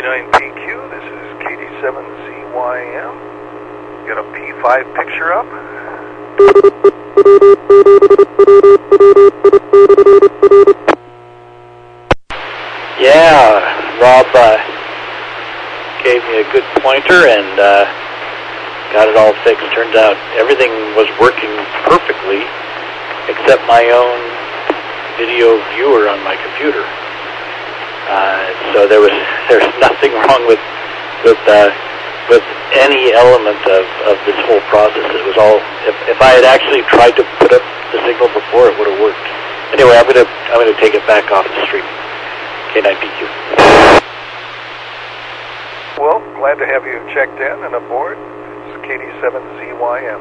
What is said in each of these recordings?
K9PQ, this is KD7ZYM. Got a P5 picture up. Yeah, Rob gave me a good pointer and got it all fixed. Turns out everything was working perfectly except my own video viewer on my computer. So there's nothing wrong with any element of this whole process. It was all, if I had actually tried to put up the signal before, it would have worked. Anyway, I'm gonna take it back off the stream. K9PQ. Well, glad to have you checked in and aboard. This is KD7ZYM.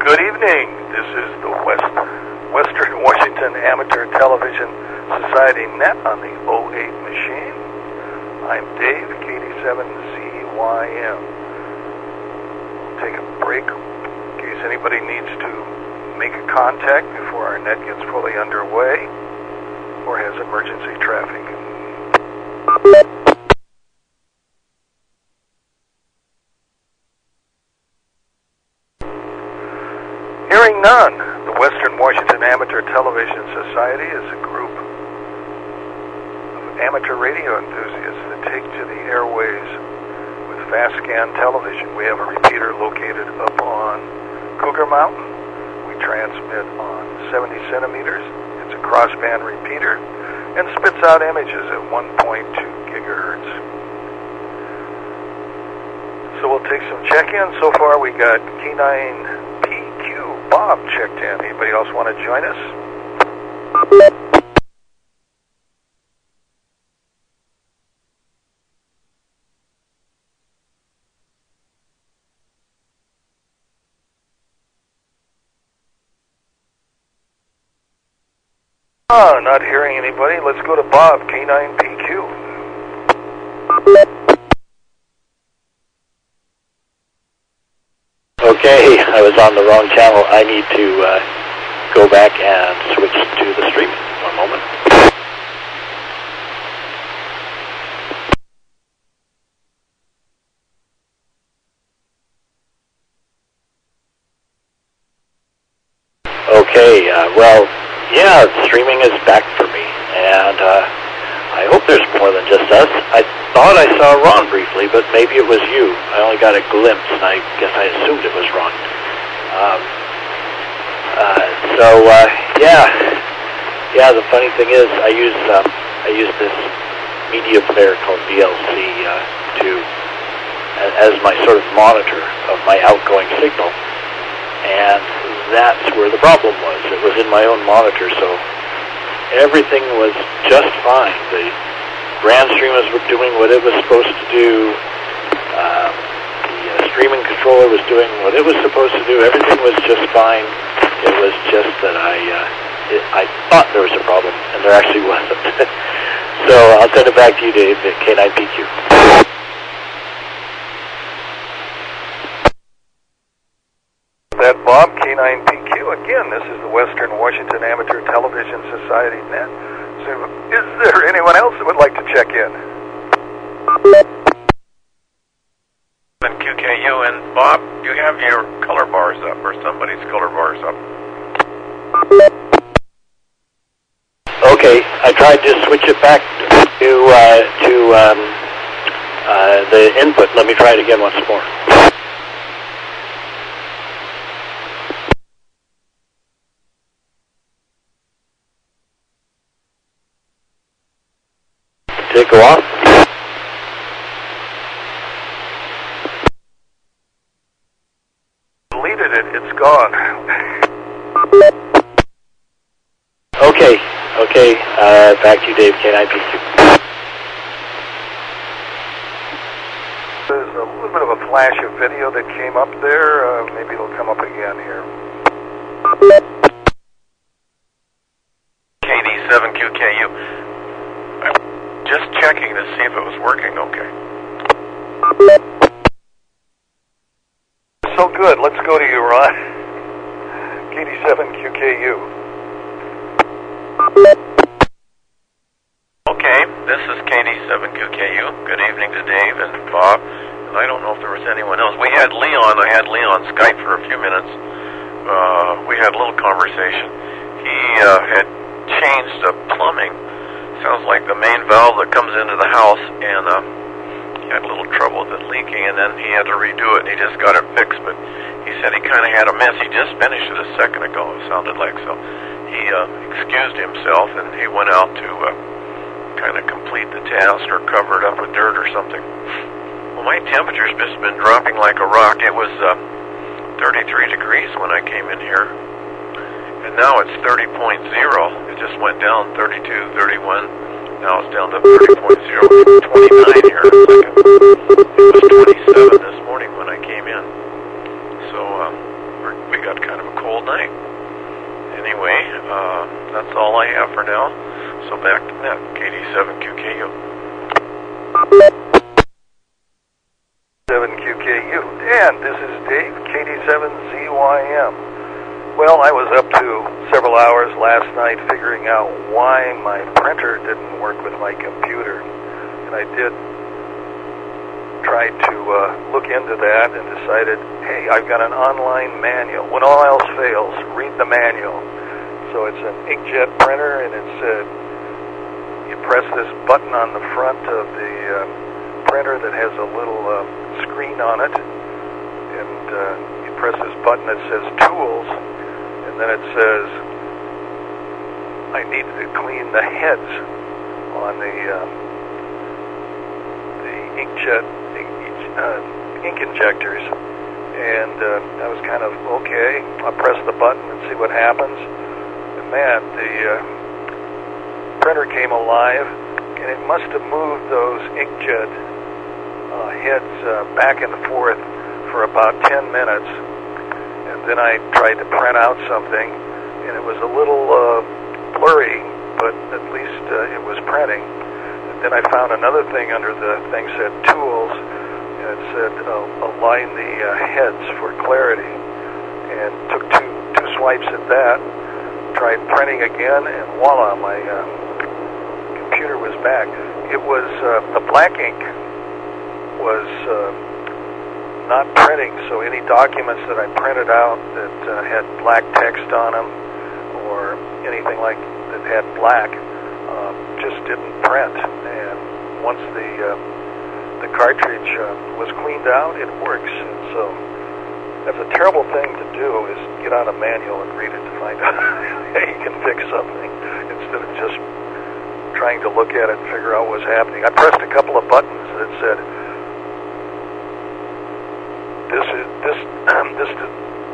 Good evening. This is the Western Washington Amateur Television Society net on the 08 machine. I'm Dave, KD7ZYM. We'll take a break in case anybody needs to make a contact before our net gets fully underway or has emergency traffic. Hearing none, the Western Washington Amateur Television Society is a group of amateur radio enthusiasts that take to the airways with fast scan television. We have a repeater located up on Cougar Mountain. We transmit on 70 centimeters. It's a crossband repeater and spits out images at 1.2 gigahertz. So we'll take some check-ins. So far we got K9PQ Bob checked in. Anybody else want to join us? Not hearing anybody. Let's go to Bob, K9PQ. Okay, I was on the wrong channel. I need to go back and switch to the stream. One moment. Okay, well, yeah, streaming is back for me, and I hope there's more than just us. I thought I saw Ron briefly, but maybe it was you. I only got a glimpse, and I guess I assumed it was Ron. Yeah, the funny thing is, I use this media player called VLC as my sort of monitor of my outgoing signal, and that's where the problem was. It was in my own monitor, so everything was just fine. The grand streamers were doing what it was supposed to do. The streaming controller was doing what it was supposed to do. Everything was just fine. It was just that I thought there was a problem, and there actually wasn't. So I'll send it back to you, Dave, at K9PQ. That Bob, K9PQ. Again, this is the Western Washington Amateur Television Society net. So is there anyone else that would like to check in? QKU, and Bob, you have your color bars up, or somebody's color bars up. Okay, I tried to switch it back to the input. Let me try it again once more. Did it go off? Deleted it. It's gone. Okay, back to you, Dave, K9PQ. There's a little bit of a flash of video that came up there. Maybe it'll come up again here. KD7QKU. I'm just checking to see if it was working okay. So good. Let's go to you, Ron. KD7QKU. Okay, this is KD7QKU. Good evening to Dave and Bob. And I don't know if there was anyone else. We had Leon. I had Leon Skype for a few minutes. We had a little conversation. He had changed the plumbing. Sounds like the main valve that comes into the house, and he had a little trouble with it leaking, and then he had to redo it, and he just got it fixed. But he said he kind of had a mess. He just finished it a second ago, it sounded like. So he excused himself, and he went out to kind of complete the task or cover it up with dirt or something. Well, my temperature's just been dropping like a rock. It was 33 degrees when I came in here, and now it's 30.0. It just went down 32, 31. Now it's down to 30.0. 29 here in a second. It was 27 this morning when I came in. So we got kind of a cold night. Anyway, that's all I have for now. So back to that, KD7QKU. 7QKU. And this is Dave, KD7ZYM. Well, I was up to several hours last night figuring out why my printer didn't work with my computer. And I did try to look into that and decided, hey, I've got an online manual. When all else fails, read the manual. So it's an inkjet printer, and it said you press this button on the front of the printer that has a little screen on it, and you press this button that says Tools, and then it says I need to clean the heads on the inkjet ink injectors, and I was kind of okay. I'll press the button and see what happens. And man, the printer came alive, and it must have moved those inkjet heads back and forth for about 10 minutes. And then I tried to print out something, and it was a little blurry but at least it was printing. And then I found another thing under the thing said tools, and it said align the heads for clarity, and took two swipes at that, tried printing again, and voila, my computer was back. It was, the black ink was not printing, so any documents that I printed out that had black text on them or anything like that had black just didn't print. And once the cartridge was cleaned out, it works. And so that's a terrible thing to do, is get out a manual and read it to find out how you can fix something instead of just trying to look at it and figure out what's happening. I pressed a couple of buttons that said,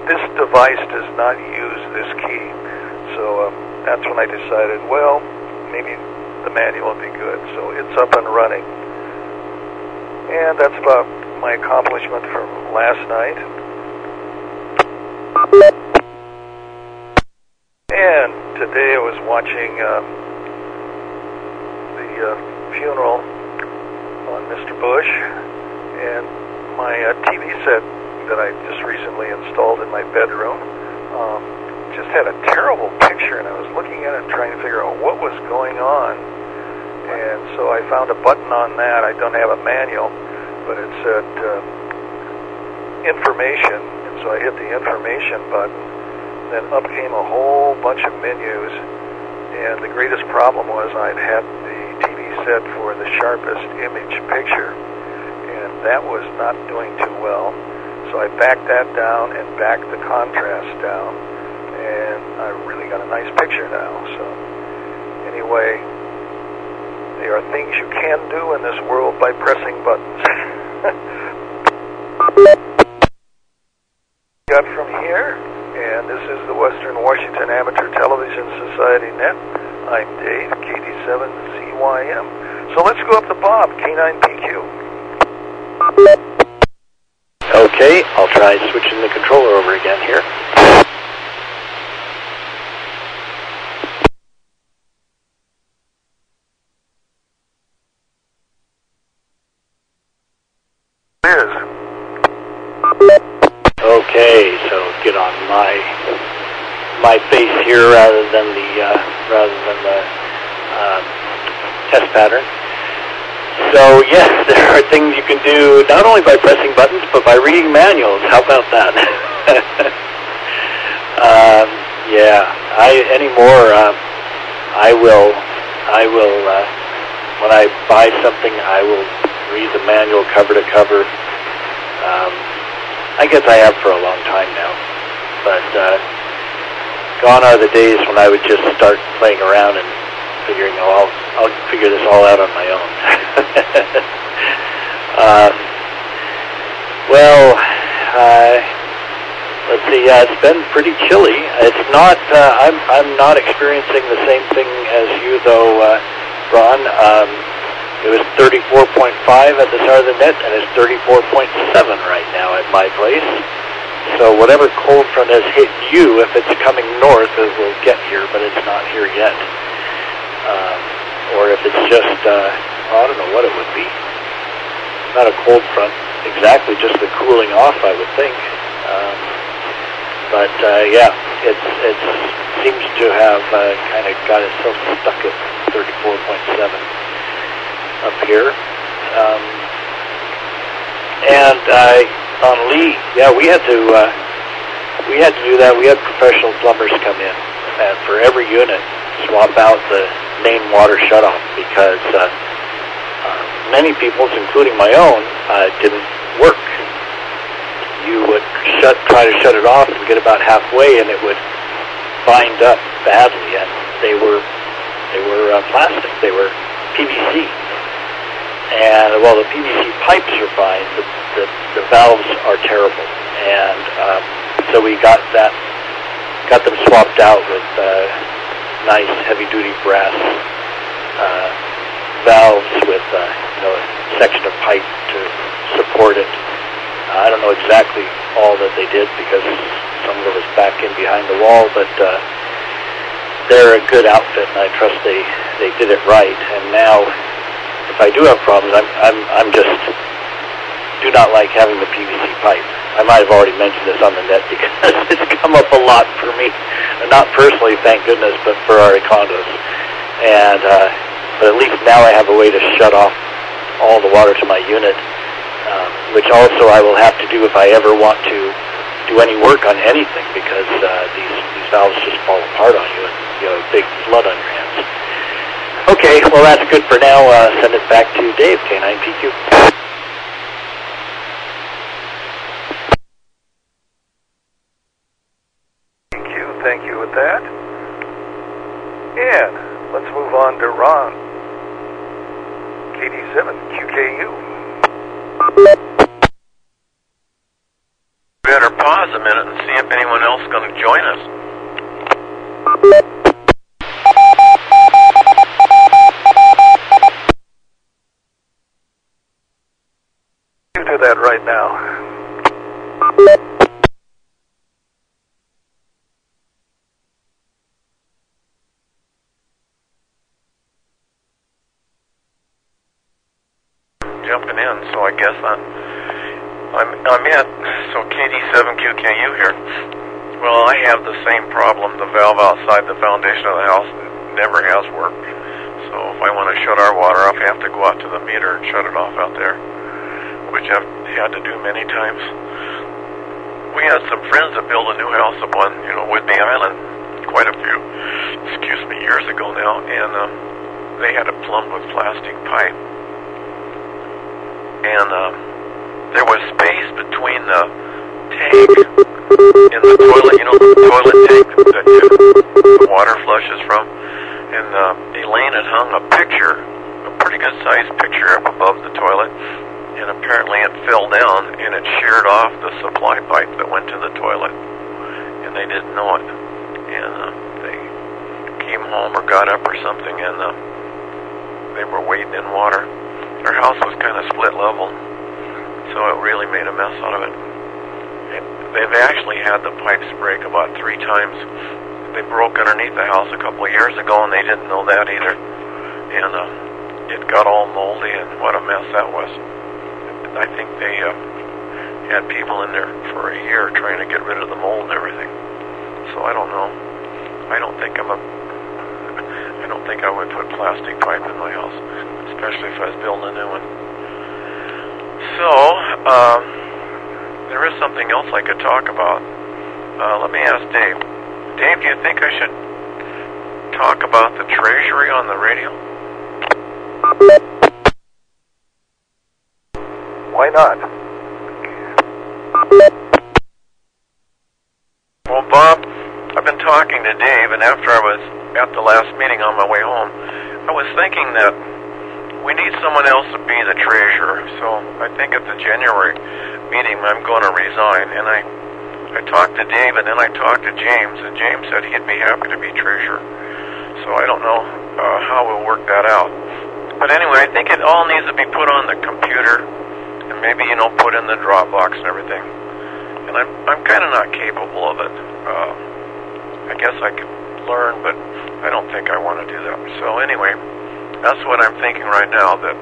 this device does not use this key. So that's when I decided, well, maybe the manual would be good. So it's up and running. And that's about my accomplishment from last night. And today I was watching the funeral on Mr. Bush, and my TV set that I just recently installed in my bedroom just had a terrible picture, and I was looking at it trying to figure out what was going on. And so I found a button on that. I don't have a manual, but it said information, and so I hit the information button. Then up came a whole bunch of menus, and the greatest problem was I'd had the TV set for the sharpest image picture, and that was not doing too well. So I backed that down and backed the contrast down, and I really got a nice picture now. So anyway, there are things you can do in this world by pressing buttons. Got from here, and this is the Western Washington Amateur Television Society Net. I'm Dave, KD7CYM. So let's go up to Bob, K9PQ. Okay, I'll try switching the controller over again here. Okay, so get on my face here rather than the test pattern. So yes, there are things you can do not only by pressing buttons but by reading manuals. How about that? Yeah, I will when I buy something, I will read the manual cover to cover. I guess I have for a long time now, but gone are the days when I would just start playing around and figuring, I'll figure this all out on my own. Let's see. It's been pretty chilly. It's not. I'm not experiencing the same thing as you, though, Ron. It was 34.5 at the start of the net, and it's 34.7 right now at my place. So whatever cold front has hit you, if it's coming north, it will get here, but it's not here yet. Or if it's just, I don't know what it would be. Not a cold front exactly, just the cooling off, I would think. But yeah, it seems to have kind of got itself stuck at 34.7 up here. And on Lee, yeah, we had to do that. We had professional plumbers come in and for every unit swap out the main water shutoff, because many people's, including my own, didn't work. You would try to shut it off and get about halfway, and it would bind up badly. And they were plastic. They were PVC. And while the PVC pipes are fine, the valves are terrible. And so we got them swapped out with nice heavy-duty brass valves with a section of pipe to support it. I don't know exactly all that they did, because some of it was back in behind the wall, but they're a good outfit, and I trust they did it right. And now, if I do have problems, I'm just do not like having the PVC pipe. I might have already mentioned this on the net because it's come up a lot for me, not personally, thank goodness, but for our condos. And but at least now I have a way to shut off all the water to my unit, which also I will have to do if I ever want to do any work on anything, because these valves just fall apart on you and you have a big flood on your hands. Okay, well that's good for now. Send it back to Dave, K9PQ. Thank you with that. And let's move on to Ron. KD7QKU. Better pause a minute and see if anyone else is going to join us. You do that right now. Jumping in, so I guess I'm in. So KD7QKU here. Well, I have the same problem. The valve outside the foundation of the house never has worked. So if I want to shut our water off, I have to go out to the meter and shut it off out there, which I've had to do many times. We had some friends that built a new house up on, Whidbey Island, quite a few, years ago now, and they had it plumbed with plastic pipe. And there was space between the tank and the toilet, the toilet tank that the water flushes from. And Elaine had hung a picture, a pretty good sized picture up above the toilet, and apparently it fell down and it sheared off the supply pipe that went to the toilet. And they didn't know it. And they came home or got up or something, and they were wading in water. Our house was kind of split level, so it really made a mess out of it. They've actually had the pipes break about 3 times. They broke underneath the house a couple of years ago, and they didn't know that either. And it got all moldy, and what a mess that was. I think they had people in there for a year trying to get rid of the mold and everything. So I don't know. I don't think I would put plastic pipe in my house, especially if I was building a new one. So, there is something else I could talk about. Let me ask Dave. Dave, do you think I should talk about the Treasury on the radio? Why not? Well, Bob, I've been talking to Dave, and after I was at the last meeting on my way home, I was thinking that we need someone else to be the treasurer. So I think at the January meeting I'm going to resign. And I talked to Dave, and then I talked to James, and James said he'd be happy to be treasurer. So I don't know how we'll work that out. But anyway, I think it all needs to be put on the computer, and maybe put in the Dropbox and everything. And I'm kind of not capable of it. I guess I could learn, but I don't think I want to do that. So anyway, that's what I'm thinking right now. That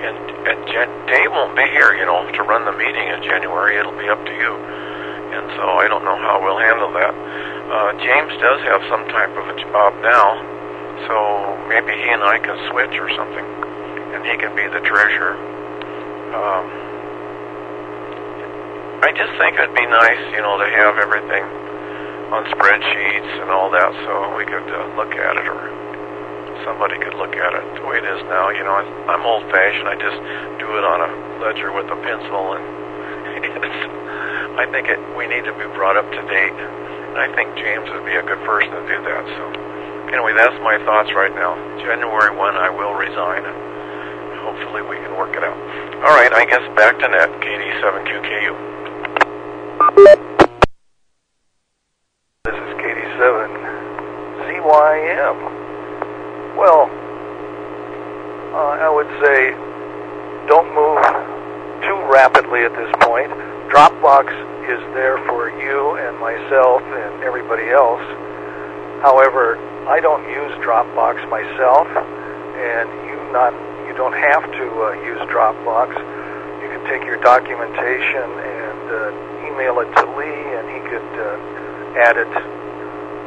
and Dave won't be here, to run the meeting in January. It'll be up to you. And so I don't know how we'll handle that. James does have some type of a job now, so maybe he and I can switch or something, and he can be the treasurer. I just think it'd be nice, to have everything on spreadsheets and all that, so we could look at it, or somebody could look at it the way it is now. I'm old-fashioned. I just do it on a ledger with a pencil, and I think we need to be brought up to date. And I think James would be a good person to do that. So anyway, that's my thoughts right now. January 1, I will resign, and hopefully we can work it out. All right, I guess back to net, KD7QKU. This is KD7CYM. Well, I would say don't move too rapidly at this point. Dropbox is there for you and myself and everybody else. However, I don't use Dropbox myself, and you don't have to use Dropbox. You can take your documentation and email it to Lee, and he could add it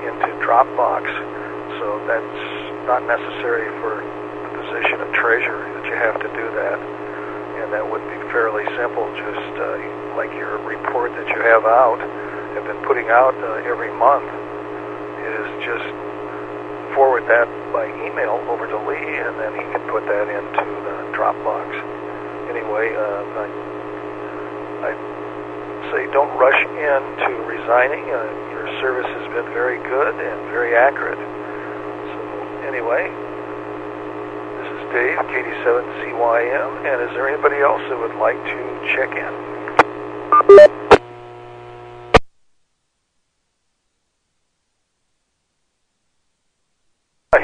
into Dropbox. So that's not necessary for the position of treasurer that you have to do that. And that would be fairly simple, just like your report that you have been putting out every month, is just forward that by email over to Lee, and then he can put that into the Dropbox. Anyway, I say don't rush into resigning. Your service has been very good and very accurate. So anyway, this is Dave, KD7CYM, and is there anybody else that would like to check in?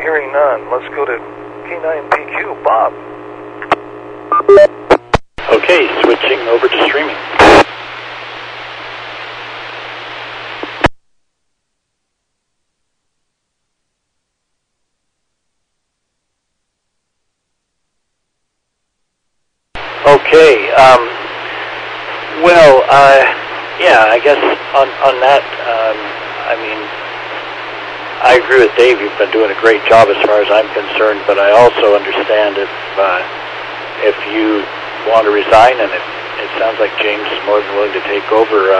Hearing none, let's go to K9PQ. Bob. Okay, switching over to streaming. Okay, yeah, I guess on that, I mean, I agree with Dave. You've been doing a great job as far as I'm concerned, but I also understand if you want to resign, and it sounds like James is more than willing to take over,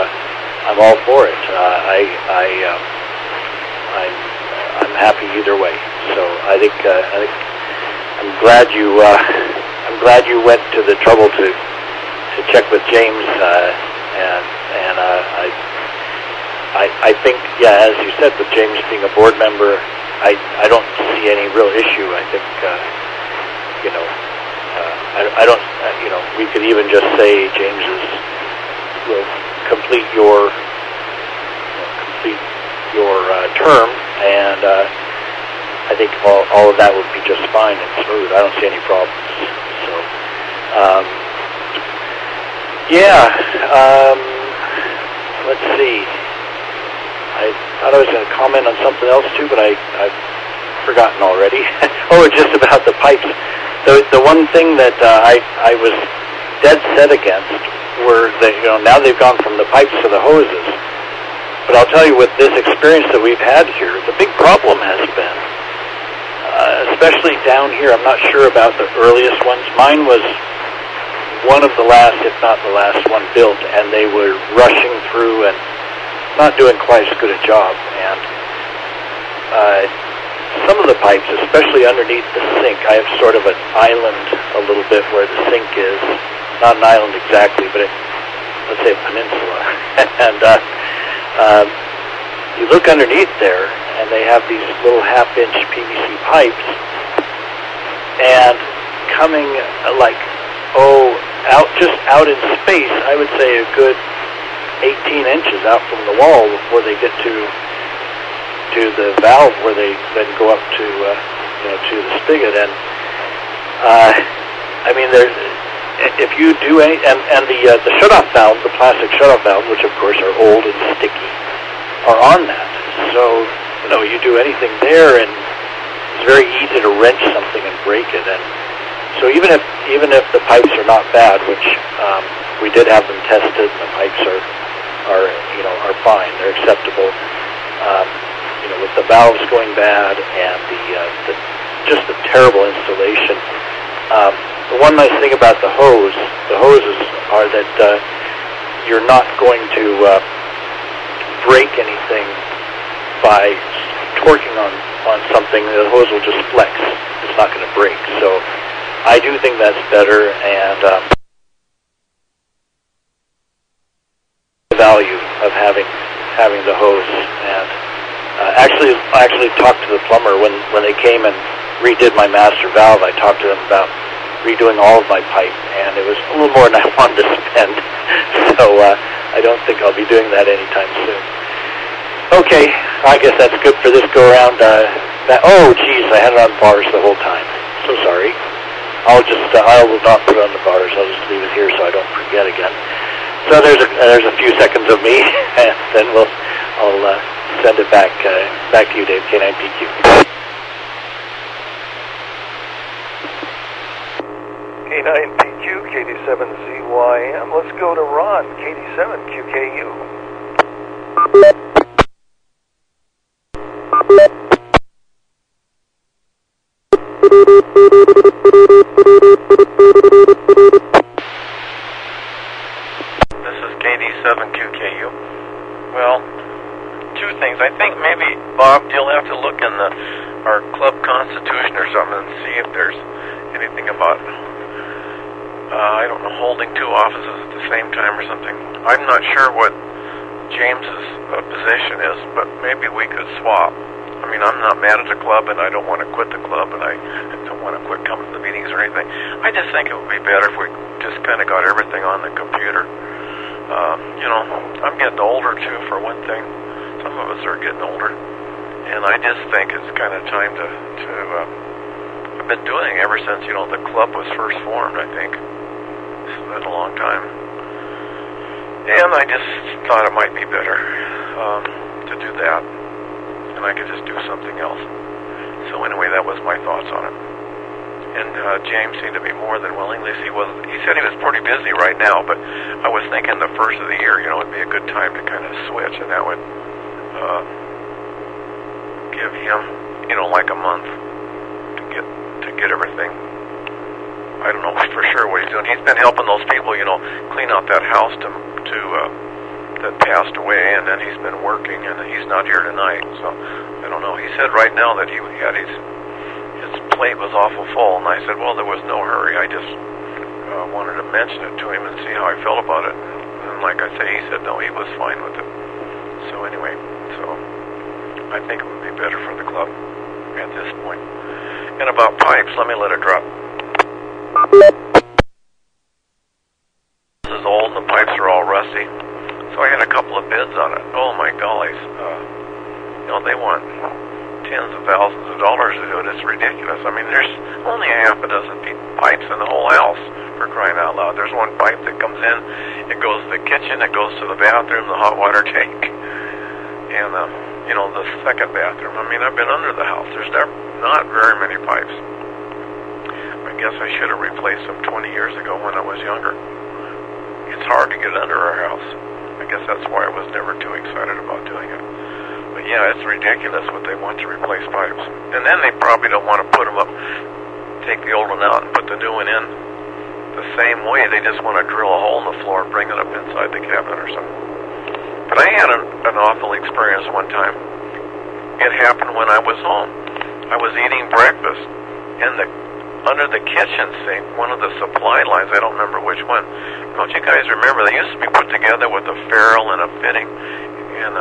I'm all for it. I'm happy either way. So I think I'm glad you went to the trouble to check with James, and I think, yeah, as you said, with James being a board member, I don't see any real issue. I think, I don't, we could even just say James will complete your term, and I think all of that would be just fine and smooth. I don't see any problems. So, let's see. I thought I was going to comment on something else too, but I've forgotten already. Oh, just about the pipes. The one thing that I was dead set against were that, now they've gone from the pipes to the hoses. But I'll tell you, with this experience that we've had here, the big problem has been, especially down here, I'm not sure about the earliest ones. Mine was one of the last, if not the last one built, and they were rushing through and not doing quite as good a job. And some of the pipes, especially underneath the sink, I have sort of an island a little bit where the sink is. Not an island exactly, but let's say a peninsula. And you look underneath there, and they have these little half-inch PVC pipes, and coming out in space, I would say a good 18 inches out from the wall before they get to the valve where they then go up to to the spigot. And I mean, if you do any, and the shutoff valve, the plastic shutoff valve, which of course are old and sticky, are on that. So you do anything there, and it's very easy to wrench something and break it. And so even if the pipes are not bad, which we did have them tested, and the pipes are fine, they're acceptable. With the valves going bad and just the terrible installation. The one nice thing about the hoses are that you're not going to break anything by torquing on something. The hose will just flex. It's not going to break. So I do think that's better, and the value of having the hose. And I actually talked to the plumber when they came and redid my master valve. I talked to them about redoing all of my pipe, and it was a little more than I wanted to spend. So I don't think I'll be doing that anytime soon. Okay, I guess that's good for this go-around. Oh, geez, I had it on bars the whole time. So sorry. I will not put it on the bars. I'll just leave it here so I don't forget again. So there's a few seconds of me, and then I'll send it back to you, Dave, K9PQ. K9PQ, KD7ZYM. Let's go to Ron, KD7QKU. This is KD7QKU. Well, two things. I think maybe, Bob, you'll have to look in our club constitution or something and see if there's anything about, I don't know, holding two offices at the same time or something. I'm not sure what James's position is, but maybe we could swap. I mean, I'm not mad at the club, and I don't want to quit the club, and I don't want to quit coming to the meetings or anything. I just think it would be better if we just kind of got everything on the computer. You know, I'm getting older, too, for one thing. Some of us are getting older, and I just think it's kind of time to I've been doing it ever since, you know, the club was first formed, I think. It's been a long time. And I just thought it might be better to do that. And I could just do something else. So anyway, that was my thoughts on it. And James seemed to be more than willing. He said he was pretty busy right now, but I was thinking the first of the year, you know, it'd be a good time to kind of switch, and that would give him, you know, like a month to get everything. I don't know for sure what he's doing. He's been helping those people, you know, clean out that house that passed away, and then he's been working, and he's not here tonight, so I don't know. He said right now that he had his plate was awful full, and I said, well, there was no hurry. I just wanted to mention it to him and see how I felt about it. And like I say, he said no, he was fine with it. So anyway, I think it would be better for the club at this point. And about pipes, let me let it drop. This is old, and the pipes are all rusty. So I had a couple of bids on it. Oh my gollies. You know, they want tens of thousands of dollars to do it. It's ridiculous. I mean, there's only a half a dozen pipes in the whole house, for crying out loud. There's one pipe that comes in, it goes to the kitchen, it goes to the bathroom, the hot water tank, and, you know, the second bathroom. I mean, I've been under the house. There's not very many pipes. I guess I should have replaced them 20 years ago when I was younger. It's hard to get under our house. I guess that's why I was never too excited about doing it. But yeah, it's ridiculous what they want to replace pipes. And then they probably don't want to put them up, take the old one out and put the new one in the same way. They just want to drill a hole in the floor and bring it up inside the cabinet or something. But I had an awful experience one time. It happened when I was home. I was eating breakfast, and under the kitchen sink, one of the supply lines, I don't remember which one. Don't you guys remember? They used to be put together with a ferrule and a fitting, and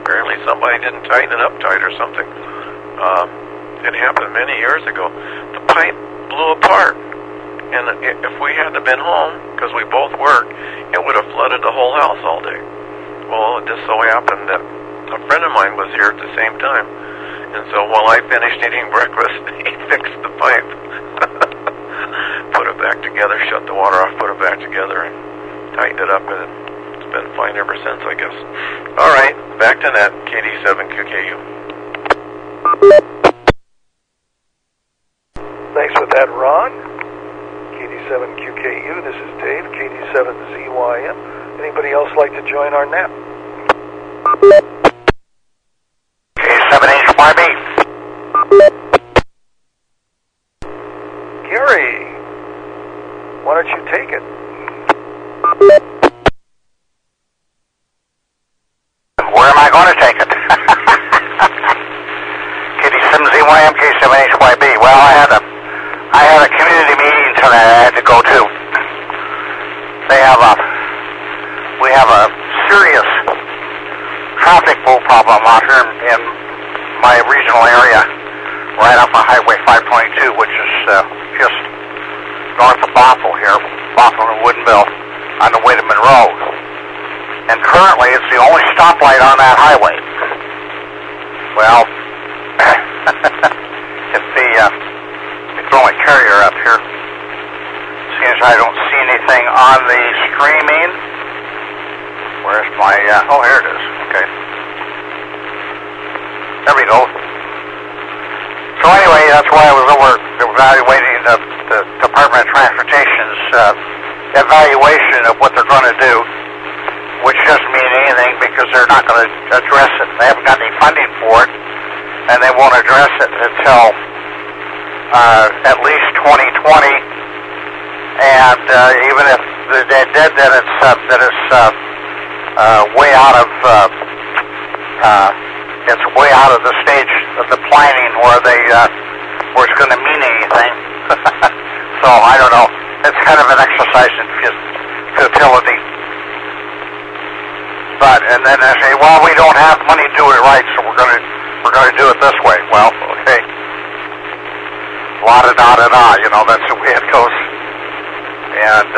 apparently somebody didn't tighten it up tight or something. It happened many years ago. The pipe blew apart, and if we hadn't been home, because we both worked, it would have flooded the whole house all day. Well, it just so happened that a friend of mine was here at the same time, and so while I finished eating breakfast, he fixed the pipe. Put it back together, shut the water off, put it back together, and tightened it up, and it's been fine ever since, I guess. All right, back to that, KD7QKU. Thanks for that, Ron. KD7QKU, this is Dave, KD7ZYM. Anybody else like to join our nap? K7HYB. Gary, why don't you take it? Where am I going to take it? KD7ZYM, K7HYB. Well, I had a community meeting tonight I had to go to. We have a serious traffic flow problem out here in my regional area, right off of Highway 522, which is just north of Bothell here, Bothell and Woodinville, on the way to Monroe. And currently, it's the only stoplight on that highway. Well, let me throw my carrier up here. Seeing as I don't see anything on the streaming. Where's my, oh, here it is, okay. every note. So anyway, that's why I was over evaluating the Department of Transportation's evaluation of what they're going to do, which doesn't mean anything because they're not going to address it. They haven't got any funding for it, and they won't address it until at least 2020. And even if they did, then it's way out of the stage of the planning where it's going to mean anything. So I don't know. It's kind of an exercise in futility. But and then they say, well, we don't have money to do it right, so we're going to do it this way. Well, okay. La da da da da. You know, that's the way it goes. And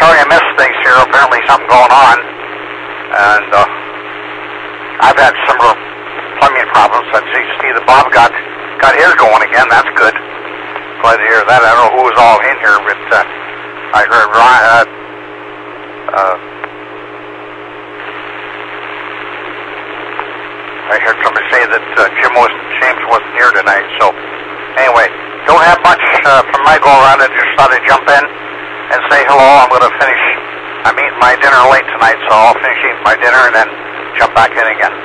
sorry I missed things here. Apparently something going on. And I've had similar plumbing problems. I see the Bob got his going again. That's good. Glad to hear that. I don't know who was all in here, but I heard Ryan. I heard somebody say that James wasn't here tonight. So anyway, don't have much from my go around. I just thought I'd jump in and say hello. I'm going to finish. I'm eating my dinner late tonight, so I'll finish eating my dinner and then jump back in again.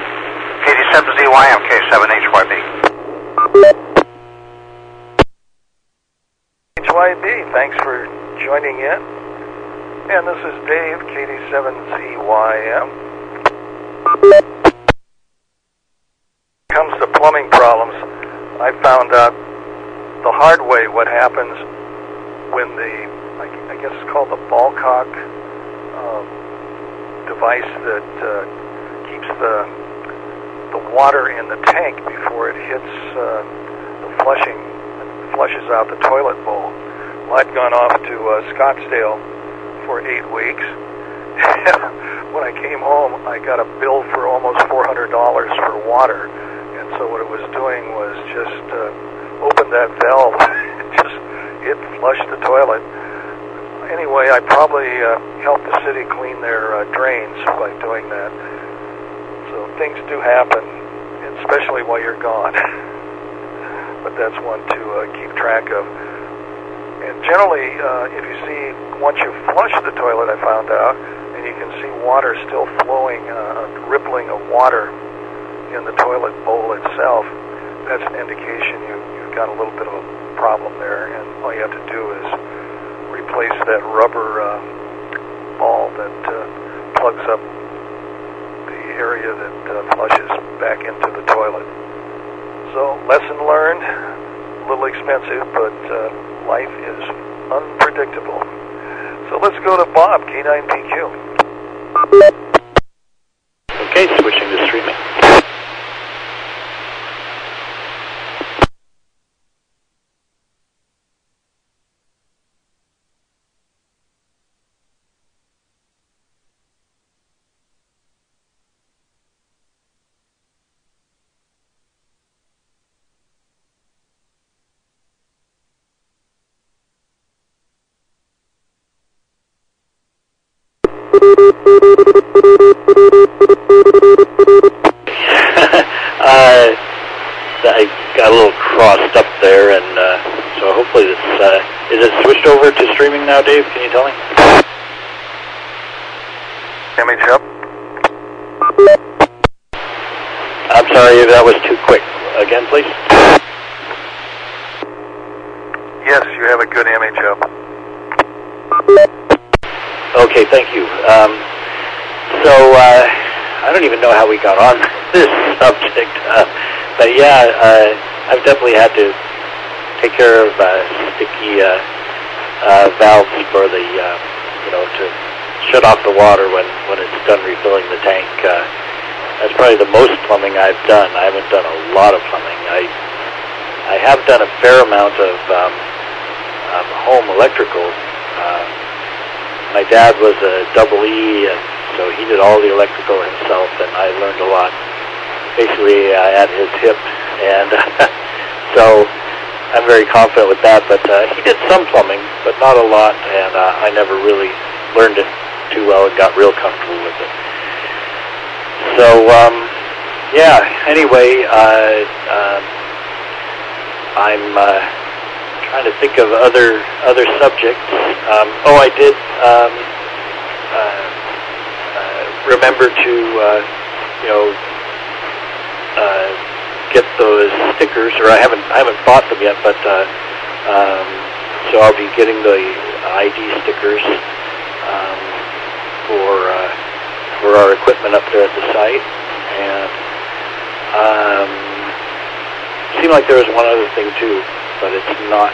KD7ZYM, K7HYB. HYB, thanks for joining in. And this is Dave, KD7ZYM. Comes to plumbing problems, I found out the hard way what happens when I guess it's called the ball cock device that keeps the water in the tank before it hits the flushes out the toilet bowl. Well, I'd gone off to Scottsdale for 8 weeks. When I came home, I got a bill for almost $400 for water. And so what it was doing was just open that valve, it flushed the toilet. Anyway, I probably helped the city clean their drains by doing that. So things do happen, especially while you're gone. But that's one to keep track of. And generally, if you see, once you flush the toilet, I found out, and you can see water still flowing, rippling of water in the toilet bowl itself, that's an indication you've got a little bit of a problem there, and all you have to do is replace that rubber ball that plugs up the area that flushes back into the toilet. So, lesson learned, a little expensive, but life is unpredictable. So let's go to Bob, K9PQ. Okay, switching to streaming. I got a little crossed up there, and so hopefully this is it switched over to streaming now, Dave? Can you tell me? Image up. I'm sorry, that was too quick. Again, please. Yes, you have a good image up. Okay, thank you. So I don't even know how we got on this subject, but yeah, I've definitely had to take care of sticky valves for the, to shut off the water when it's done refilling the tank. That's probably the most plumbing I've done. I haven't done a lot of plumbing. I have done a fair amount of home electrical. My dad was a EE, and so he did all the electrical himself, and I learned a lot. Basically, I had his hip, and so I'm very confident with that. But he did some plumbing, but not a lot, and I never really learned it too well and got real comfortable with it. So Yeah, anyway, I'm trying to think of other subjects. I did remember to, get those stickers, or I haven't bought them yet, but so I'll be getting the ID stickers for our equipment up there at the site. And seemed like there was one other thing too, but it's not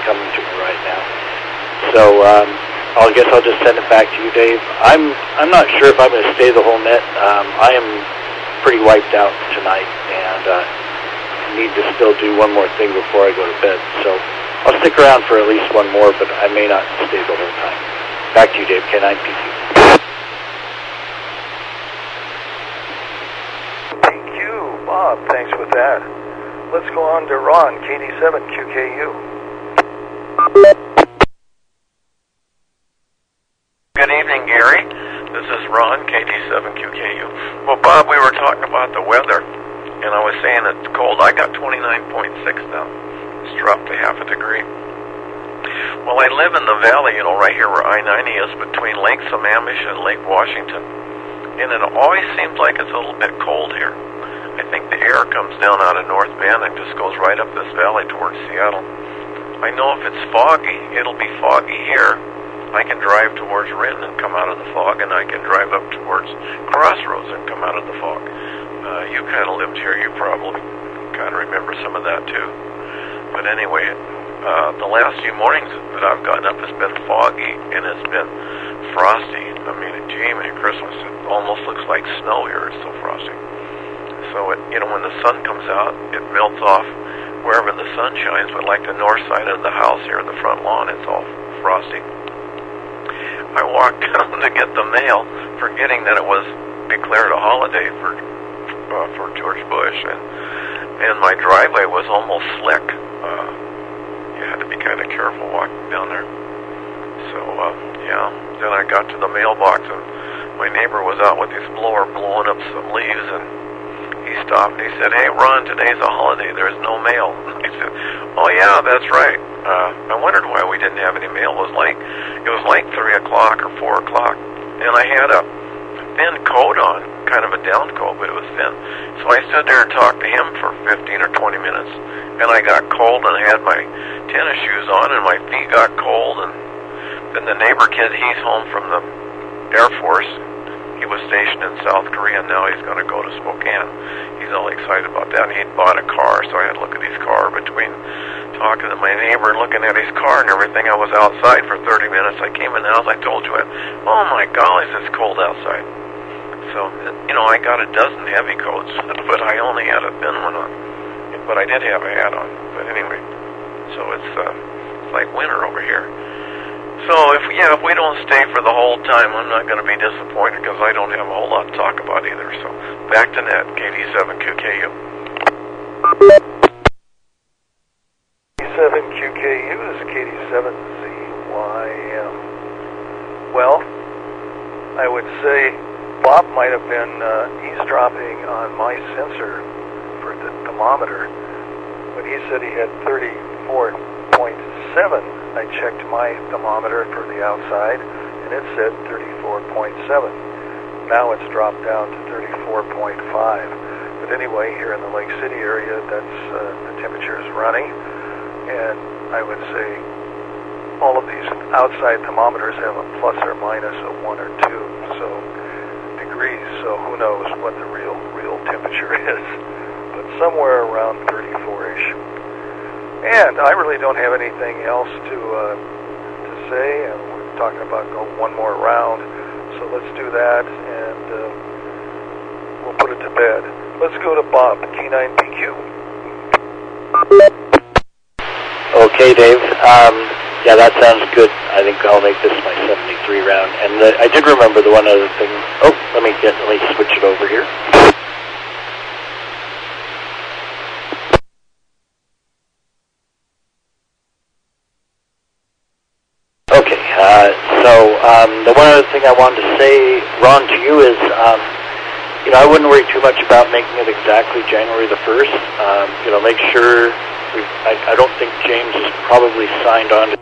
coming to me right now. So I guess I'll just send it back to you, Dave. I'm not sure if I'm going to stay the whole net. I am pretty wiped out tonight, and need to still do one more thing before I go to bed. So I'll stick around for at least one more, but I may not stay the whole time. Back to you, Dave. K9PQ. Bob, thanks with that. Let's go on to Ron, KD7QKU. Good evening, Gary. This is Ron, KD7QKU. Well, Bob, we were talking about the weather, and I was saying it's cold. I got 29.6 now. It's dropped to half a degree. Well, I live in the valley, right here where I-90 is, between Lake Sammamish and Lake Washington, and it always seems like it's a little bit cold here. I think the air comes down out of North Bend and just goes right up this valley towards Seattle. I know if it's foggy, it'll be foggy here. I can drive towards Renton and come out of the fog, and I can drive up towards Crossroads and come out of the fog. You kind of lived here, you probably kind of remember some of that too. But anyway, the last few mornings that I've gotten up, it's been foggy and it's been frosty. I mean, gee, Christmas, it almost looks like snow here, it's so frosty. So, when the sun comes out, it melts off wherever the sun shines, but like the north side of the house here, the front lawn, it's all frosty. I walked down to get the mail, forgetting that it was declared a holiday for George Bush, and my driveway was almost slick. You had to be kind of careful walking down there. So, then I got to the mailbox, and my neighbor was out with his blower blowing up some leaves, and he stopped and he said, "Hey, Ron, today's a holiday. There's no mail." I said, "Oh yeah, that's right." I wondered why we didn't have any mail. It was like 3 o'clock or 4 o'clock, and I had a thin coat on, kind of a down coat, but it was thin. So I stood there and talked to him for 15 or 20 minutes, and I got cold, and I had my tennis shoes on, and my feet got cold. And then the neighbor kid, he's home from the Air Force. He was stationed in South Korea, and now he's going to go to Spokane. He's all excited about that. And he'd bought a car, so I had to look at his car. Between talking to my neighbor and looking at his car and everything, I was outside for 30 minutes. I came in the house, I told you, oh my golly, it's cold outside. So, I got a dozen heavy coats, but I only had a thin one on. But I did have a hat on. But anyway, so it's like winter over here. So if we don't stay for the whole time, I'm not going to be disappointed because I don't have a whole lot to talk about either. So back to net, KD7QKU. KD7QKU is KD7ZYM. Well, I would say Bob might have been eavesdropping on my sensor for the thermometer. When he said he had 34.7, I checked my thermometer for the outside, and it said 34.7. Now it's dropped down to 34.5. But anyway, here in the Lake City area, that's the temperature is running, and I would say all of these outside thermometers have a plus or minus of 1 or 2 degrees. So who knows what the real temperature is? But somewhere around 34-ish. And I really don't have anything else to say, and we're talking about going one more round, so let's do that, and we'll put it to bed. Let's go to Bob, K9PQ. Okay, Dave. Yeah, that sounds good. I think I'll make this my 73 round. And I did remember the one other thing. Oh, let me switch it over here. So the one other thing I wanted to say, Ron, to you is I wouldn't worry too much about making it exactly January the 1st. Make sure, I don't think James is probably signed on to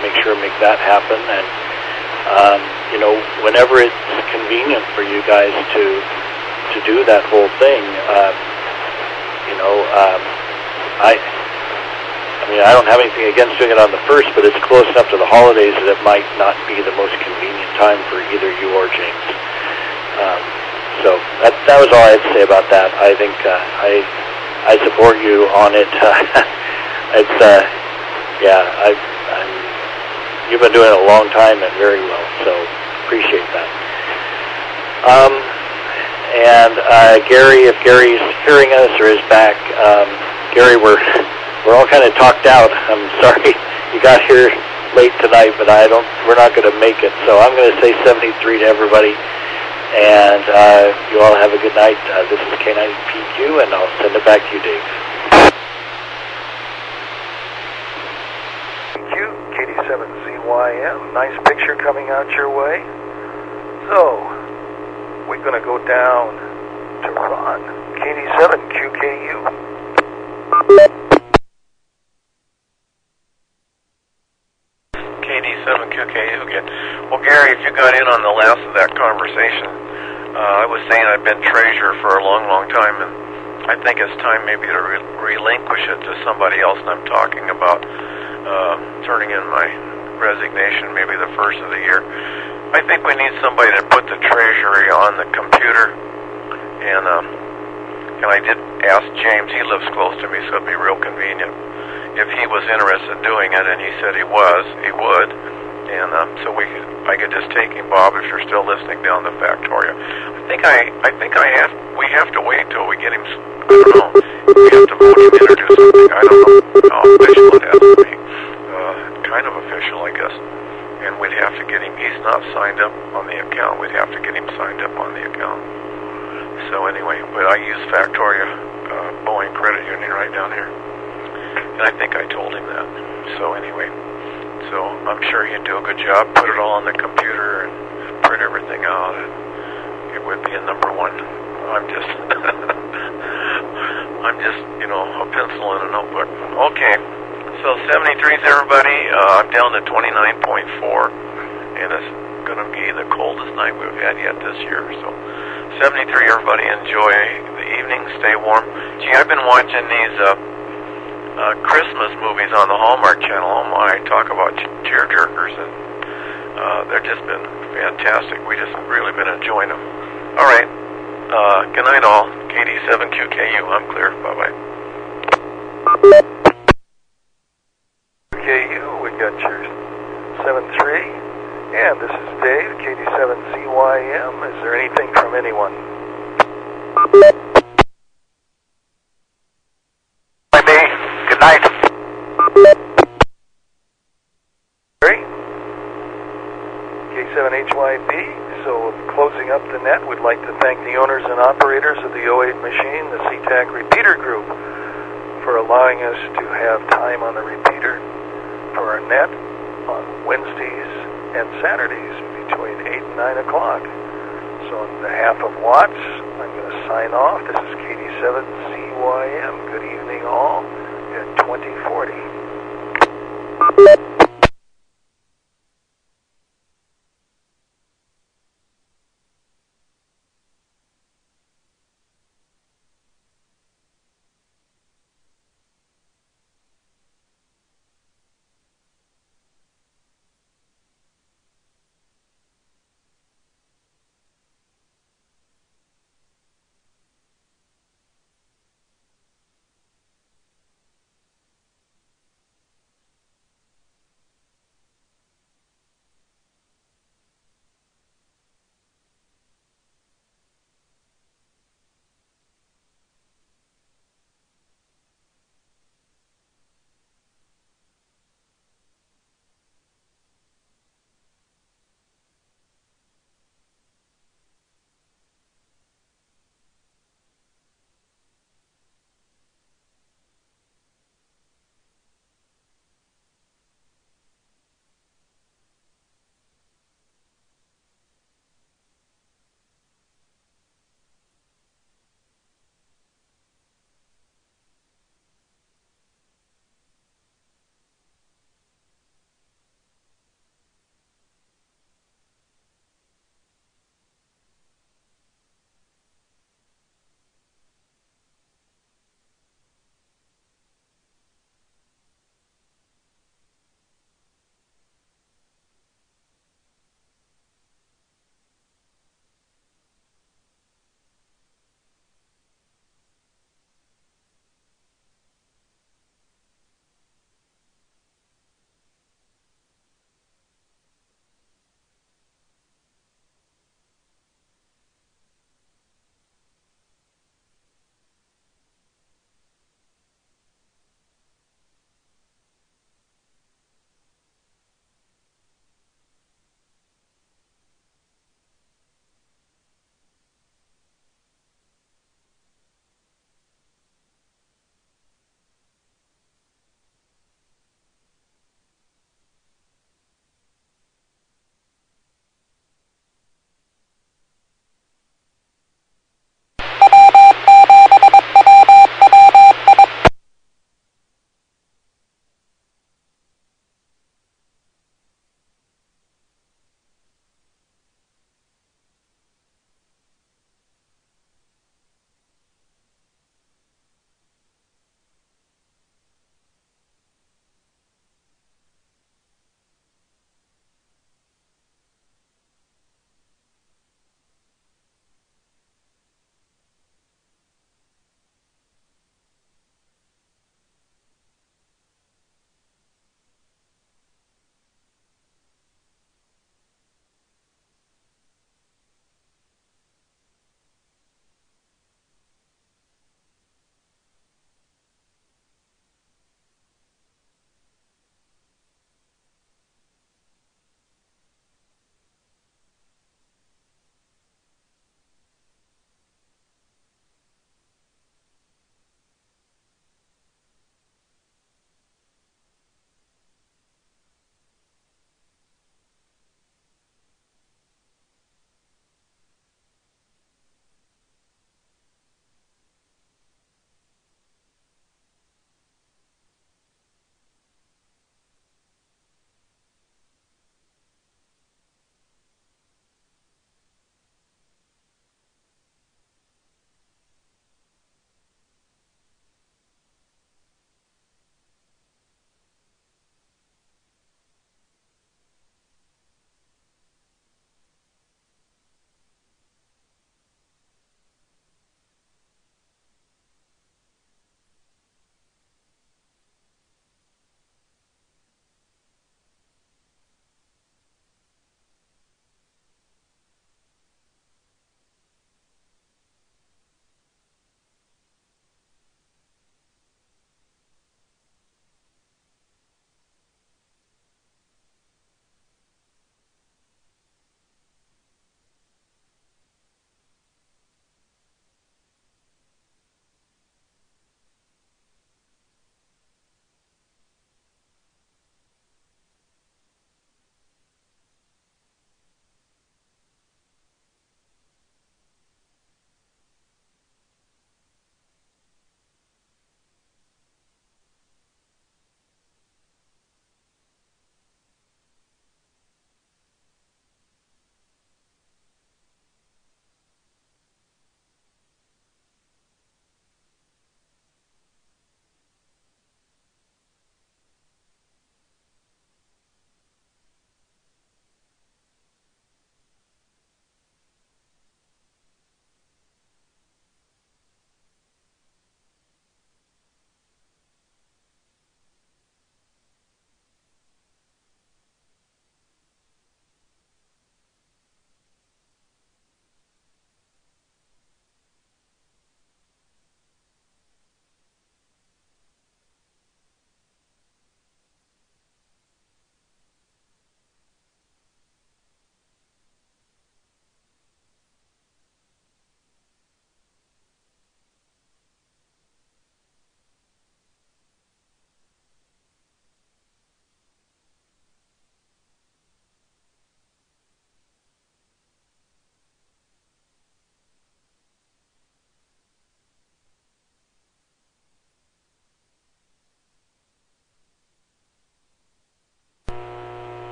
make sure make that happen. And, whenever it's convenient for you guys to do that whole thing, I don't have anything against doing it on the 1st, but it's close enough to the holidays that it might not be the most convenient time for either you or James. So that was all I had to say about that. I think I support you on it. You've been doing it a long time and very well, so appreciate that. Gary, if Gary's hearing us or is back, Gary, we're all kind of talked out. I'm sorry you got here late tonight, but we're not going to make it. So I'm going to say 73 to everybody, and you all have a good night. This is K9PQ, and I'll send it back to you, Dave. Thank you, KD7ZYM. Nice picture coming out your way. So, we're going to go down to Ron, KD7QKU. KD7QKU again. Well, Gary, if you got in on the last of that conversation, I was saying I've been treasurer for a long, long time, and I think it's time maybe to relinquish it to somebody else, and I'm talking about turning in my resignation maybe the first of the year. I think we need somebody to put the treasury on the computer, and I did ask James, he lives close to me, so it'd be real convenient if he was interested in doing it, and he said he would, and I could just take him, Bob, if you're still listening down the Factoria. We have to wait till we get him, I don't know, we have to vote him in or do something, I don't know how official it has to be, kind of official, I guess, and we'd have to get him, he's not signed up on the account, we'd have to get him signed up on the account. So anyway, but I use Factoria, Boeing Credit Union right down here. And I think I told him that. So anyway, I'm sure he'd do a good job, put it all on the computer and print everything out, and it would be a number one. I'm just, a pencil and a notebook. Okay, so 73's everybody. I'm down to 29.4, and it's going to be the coldest night we've had yet this year. So 73, everybody, enjoy the evening, stay warm. Gee, I've been watching these Christmas movies on the Hallmark Channel. Oh my, talk about tearjerkers, and they've just been fantastic. We just really been enjoying them. All right, good night all. KD7QKU, I'm clear. Bye-bye. QKU, we got your 73, and this is Dave, KD7ZYM. Is there anything from anyone? Good night. Great. K7HYB. So, closing up the net, we'd like to thank the owners and operators of the 08 machine, the SeaTac Repeater Group, for allowing us to have time on the repeater for our net on Wednesdays and Saturdays between 8 and 9 o'clock. So, on behalf of Watts, I'm going to sign off. This is KD7ZYM. Good evening, all. At 2040.